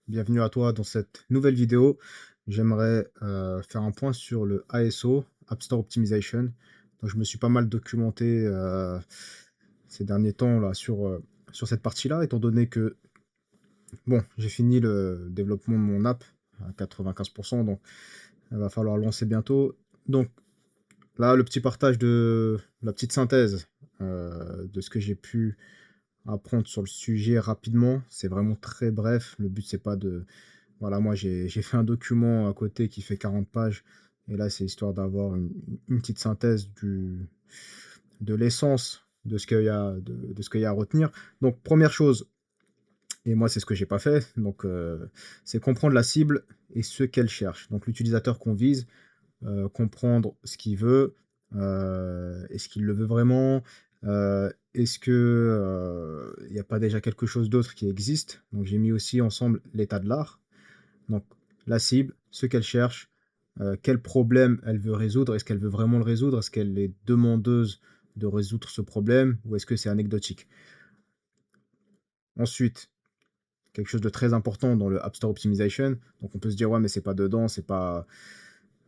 Bienvenue à toi dans cette nouvelle vidéo. J'aimerais faire un point sur le ASO, App Store Optimization. Donc, je me suis pas mal documenté ces derniers temps là, sur cette partie-là, étant donné que bon, j'ai fini le développement de mon app à 95%, donc il va falloir le lancer bientôt. Donc là, le petit partage de la petite synthèse de ce que j'ai pu apprendre sur le sujet rapidement. C'est vraiment très bref. Le but, c'est pas de voilà, moi j'ai fait un document à côté qui fait 40 pages et là, c'est histoire d'avoir une petite synthèse de l'essence de ce qu'il y a de ce qu'il y a à retenir. Donc première chose, et moi c'est ce que j'ai pas fait, donc c'est comprendre la cible et ce qu'elle cherche. Donc l'utilisateur qu'on vise, comprendre ce qu'il veut, est-ce qu'il le veut vraiment? Est-ce que, il n'y a pas déjà quelque chose d'autre qui existe? Donc j'ai mis aussi ensemble l'état de l'art. Donc la cible, ce qu'elle cherche, quel problème elle veut résoudre. Est-ce qu'elle veut vraiment le résoudre? Est-ce qu'elle est demandeuse de résoudre ce problème ou est-ce que c'est anecdotique? Ensuite, quelque chose de très important dans le App Store Optimization, donc on peut se dire: «Ouais, mais c'est pas dedans, c'est pas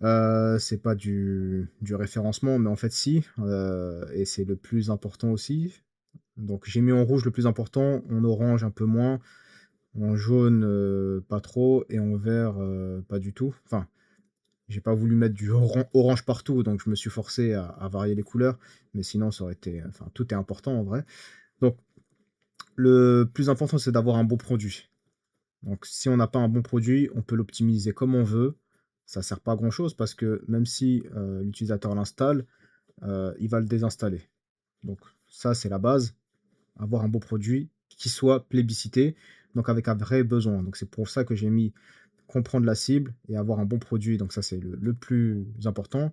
du référencement», mais en fait si, et c'est le plus important aussi. Donc j'ai mis en rouge le plus important, en orange un peu moins, en jaune, pas trop et en vert, pas du tout. Enfin, j'ai pas voulu mettre du orange partout, donc je me suis forcé à varier les couleurs, mais sinon ça aurait été enfin tout est important en vrai. Donc le plus important, c'est d'avoir un bon produit. Donc si on n'a pas un bon produit, on peut l'optimiser comme on veut. Ça sert pas à grand chose parce que même si, l'utilisateur l'installe, il va le désinstaller. Donc ça, c'est la base, avoir un bon produit qui soit plébiscité, donc avec un vrai besoin. Donc c'est pour ça que j'ai mis comprendre la cible et avoir un bon produit, donc ça, c'est le plus important.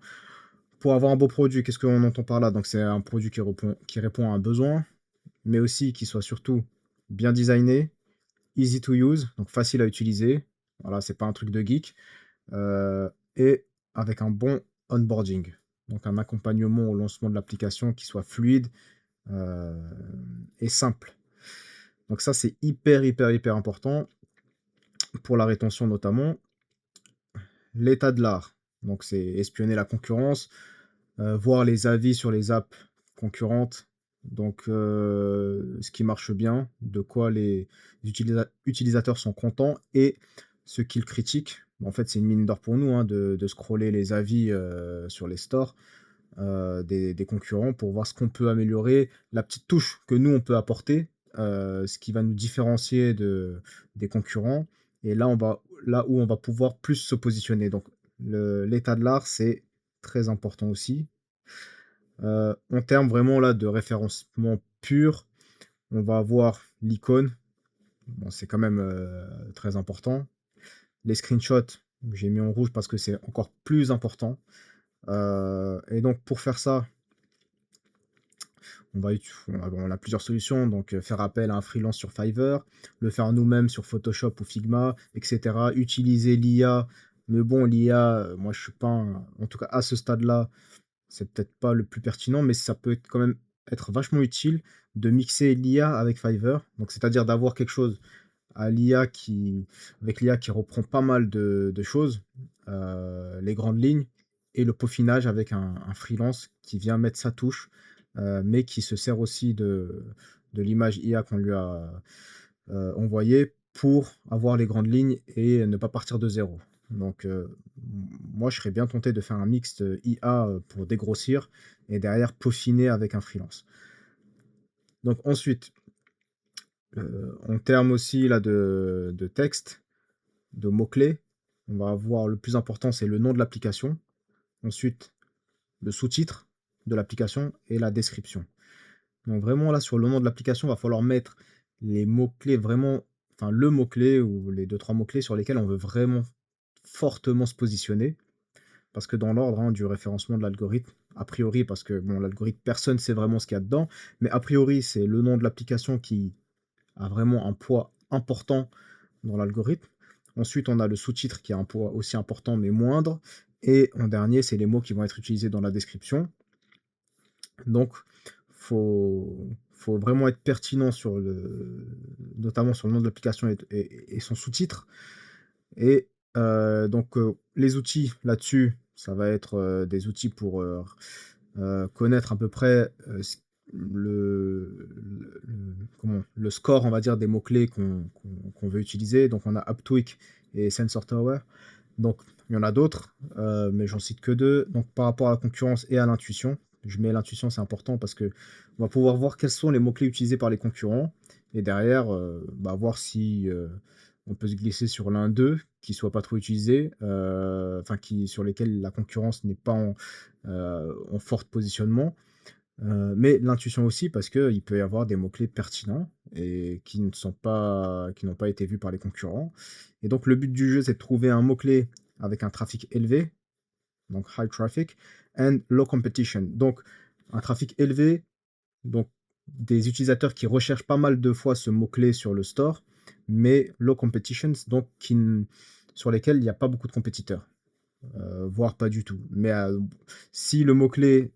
Pour avoir un beau produit, qu'est-ce qu'on entend par là? Donc c'est un produit qui répond à un besoin, mais aussi qui soit surtout bien designé, easy to use, donc facile à utiliser. Voilà, c'est pas un truc de geek, et avec un bon onboarding. Donc un accompagnement au lancement de l'application qui soit fluide, heu, et simple. Donc ça, c'est hyper, hyper, hyper important pour la rétention notamment. L'état de l'art, donc c'est espionner la concurrence, voir les avis sur les apps concurrentes, donc ce qui marche bien, de quoi les utilisateurs sont contents et ce qu'ils critiquent. En fait, c'est une mine d'or pour nous, hein, de scroller les avis, sur les stores, des concurrents pour voir ce qu'on peut améliorer, la petite touche que nous on peut apporter, ce qui va nous différencier des concurrents et là où on va pouvoir plus se positionner. Donc l'état de l'art, c'est très important aussi. En termes vraiment là de référencement pur, on va avoir l'icône, bon c'est quand même, très important. Les screenshots, j'ai mis en rouge parce que c'est encore plus important, et donc pour faire ça, on a plusieurs solutions, donc faire appel à un freelance sur Fiverr, le faire nous-mêmes sur Photoshop ou Figma et cetera. Utiliser l'IA, mais bon l'IA, moi je suis pas un en tout cas à ce stade-là, c'est peut-être pas le plus pertinent, mais ça peut être quand même être vachement utile de mixer l'IA avec Fiverr. Donc c'est-à-dire d'avoir quelque chose à l'IA qui avec l'IA qui reprend pas mal de choses, les grandes lignes et le peaufinage avec un freelance qui vient mettre sa touche, mais qui se sert aussi de l'image IA qu'on lui a, envoyée pour avoir les grandes lignes et ne pas partir de zéro. Donc, moi je serais bien tenté de faire un mixte, IA, pour dégrossir et derrière peaufiner avec un freelance. Donc ensuite, en termes aussi là de texte, de mots-clés. On va avoir le plus important, c'est le nom de l'application. Ensuite, le sous-titre de l'application et la description. Donc vraiment là, sur le nom de l'application, il va falloir mettre les mots-clés vraiment enfin le mot-clé ou les deux trois mots-clés sur lesquels on veut vraiment fortement se positionner. Parce que dans l'ordre, hein, du référencement de l'algorithme, a priori, parce que bon, l'algorithme, personne ne sait vraiment ce qu'il y a dedans, mais a priori, c'est le nom de l'application qui a vraiment un poids important dans l'algorithme. Ensuite, on a le sous-titre qui a un poids aussi important mais moindre. Et en dernier, c'est les mots qui vont être utilisés dans la description. Donc, faut vraiment être pertinent sur notamment sur le nom de l'application et son sous-titre. Et donc les outils là-dessus, ça va être, des outils pour, connaître à peu près, ce le score, on va dire, des mots-clés qu'on veut utiliser. Donc on a Uptweak et Sensor Tower. Donc il y en a d'autres, mais j'en cite que 2. Donc par rapport à la concurrence et à l'intuition, je mets l'intuition, c'est important parce qu'on va pouvoir voir quels sont les mots-clés utilisés par les concurrents et derrière, voir si, on peut se glisser sur l'un d'eux qui soit pas trop utilisé, enfin qui sur lesquels la concurrence n'est pas en fort positionnement. Mais l'intuition aussi parce qu'il peut y avoir des mots-clés pertinents et qui n'ont pas été vus par les concurrents. Et donc le but du jeu, c'est de trouver un mot-clé avec un trafic élevé, donc high traffic and low competition. Donc un trafic élevé, donc des utilisateurs qui recherchent pas mal de fois ce mot-clé sur le store, mais low competitions, donc sur lesquels il n'y a pas beaucoup de compétiteurs, voire pas du tout. Mais si le mot-clé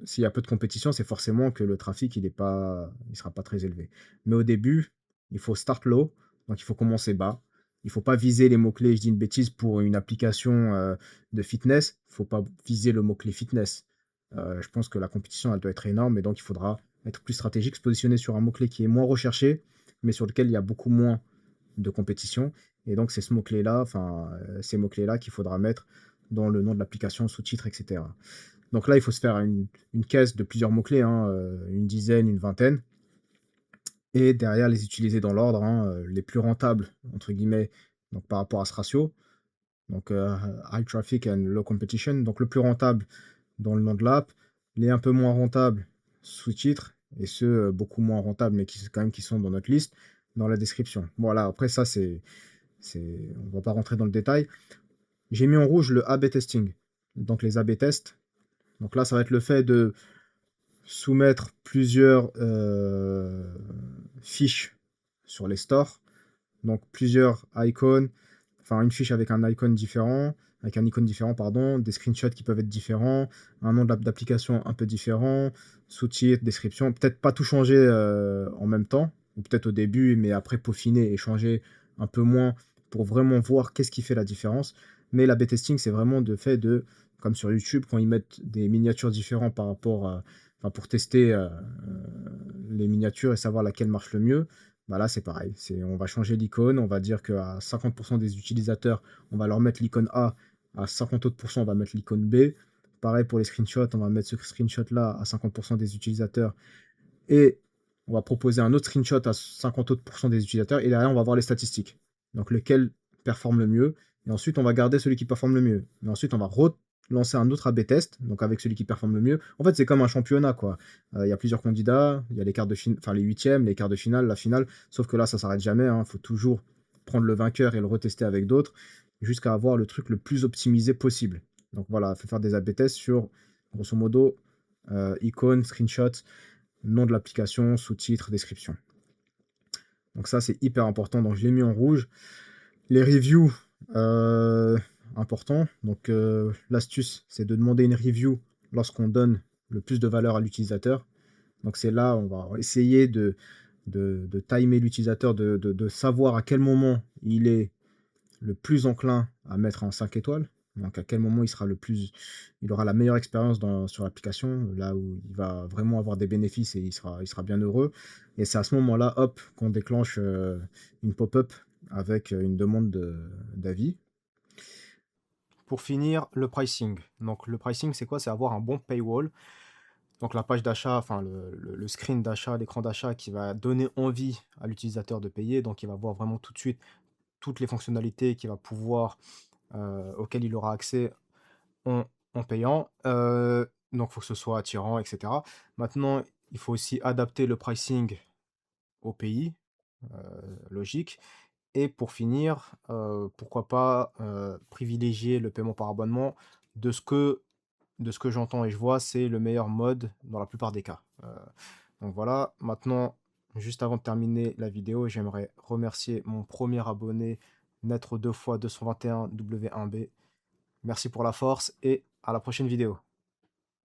s'il y a peu de compétition, c'est forcément que le trafic, il sera pas très élevé. Mais au début, il faut start low, donc il faut commencer bas. Il faut pas viser les mots-clés, je dis une bêtise, pour une application, de fitness, il faut pas viser le mot-clé fitness. Je pense que la compétition, elle doit être énorme et donc il faudra être plus stratégique, se positionner sur un mot-clé qui est moins recherché, mais sur lequel il y a beaucoup moins de compétition et donc c'est ce mot-clé-là, enfin, ces mots-clés-là qu'il faudra mettre dans le nom de l'application, sous-titres et cetera. Donc là, il faut se faire une caisse de plusieurs mots-clés, hein, une dizaine, une vingtaine et derrière les utiliser dans l'ordre, hein, les plus «rentables» entre guillemets, donc par rapport à ce ratio, donc high traffic and low competition, donc le plus rentable dans le nom de l'app, les un peu moins rentables sous-titres et ceux, beaucoup moins rentables mais qui sont dans notre liste, dans la description. Voilà, après ça on va pas rentrer dans le détail. J'ai mis en rouge le A/B testing, donc les A/B tests. Donc là, ça va être le fait de soumettre plusieurs, fiches sur les stores, donc plusieurs icônes, enfin une fiche avec un icône différent, avec un icône différent pardon, des screenshots qui peuvent être différents, un nom d'application un peu différent, sous-titres, description. Peut-être pas tout changer, en même temps ou peut-être au début, mais après peaufiner et changer un peu moins pour vraiment voir qu'est-ce qui fait la différence. Mais l'A/B testing, c'est vraiment de fait de comme sur YouTube quand ils mettent des miniatures différentes par rapport à enfin pour tester, les miniatures et savoir laquelle marche le mieux. Bah là, c'est pareil, on va changer l'icône, on va dire qu'à 50 des utilisateurs, on va leur mettre l'icône A, à 50 autres on va mettre l'icône B. Pareil pour les screenshots, on va mettre ce screenshot-là à 50 des utilisateurs et on va proposer un autre screenshot à 50 autres des utilisateurs et derrière, on va voir les statistiques. Donc lequel performe le mieux et ensuite, on va garder celui qui performe le mieux. Et ensuite, on va relancer un autre A/B test, donc avec celui qui performe le mieux. En fait, c'est comme un championnat, quoi. Il y a plusieurs candidats, il y a les quarts de finale, enfin les huitièmes, les quarts de finale, la finale. Sauf que là, ça s'arrête jamais, hein. Faut toujours prendre le vainqueur et le retester avec d'autres, jusqu'à avoir le truc le plus optimisé possible. Donc voilà, il faut faire des A/B tests sur, grosso modo, icônes, screenshots, nom de l'application, sous-titres, description. Donc ça, c'est hyper important. Donc je l'ai mis en rouge. Les reviews, important. Donc l'astuce, c'est de demander une review lorsqu'on donne le plus de valeur à l'utilisateur. Donc c'est là, on va essayer de timer l'utilisateur, de savoir à quel moment il est le plus enclin à mettre un 5 étoiles. Donc à quel moment il aura la meilleure expérience sur l'application, là où il va vraiment avoir des bénéfices et il sera bien heureux. Et c'est à ce moment-là, hop, qu'on déclenche une pop-up avec une demande d'avis. Pour finir, le pricing. Donc le pricing, c'est quoi? C'est avoir un bon paywall. Donc la page d'achat, enfin le screen d'achat, l'écran d'achat qui va donner envie à l'utilisateur de payer. Donc il va voir vraiment tout de suite toutes les fonctionnalités qu'il va pouvoir auquel il aura accès en payant. Donc il faut que ce soit attirant et cetera. Maintenant, il faut aussi adapter le pricing au pays, logique et pour finir, pourquoi pas, privilégier le paiement par abonnement. De ce que j'entends et je vois, c'est le meilleur mode dans la plupart des cas. Donc voilà, maintenant, juste avant de terminer la vidéo, j'aimerais remercier mon premier abonné, Naître 2 fois 221 W1B. Merci pour la force et à la prochaine vidéo.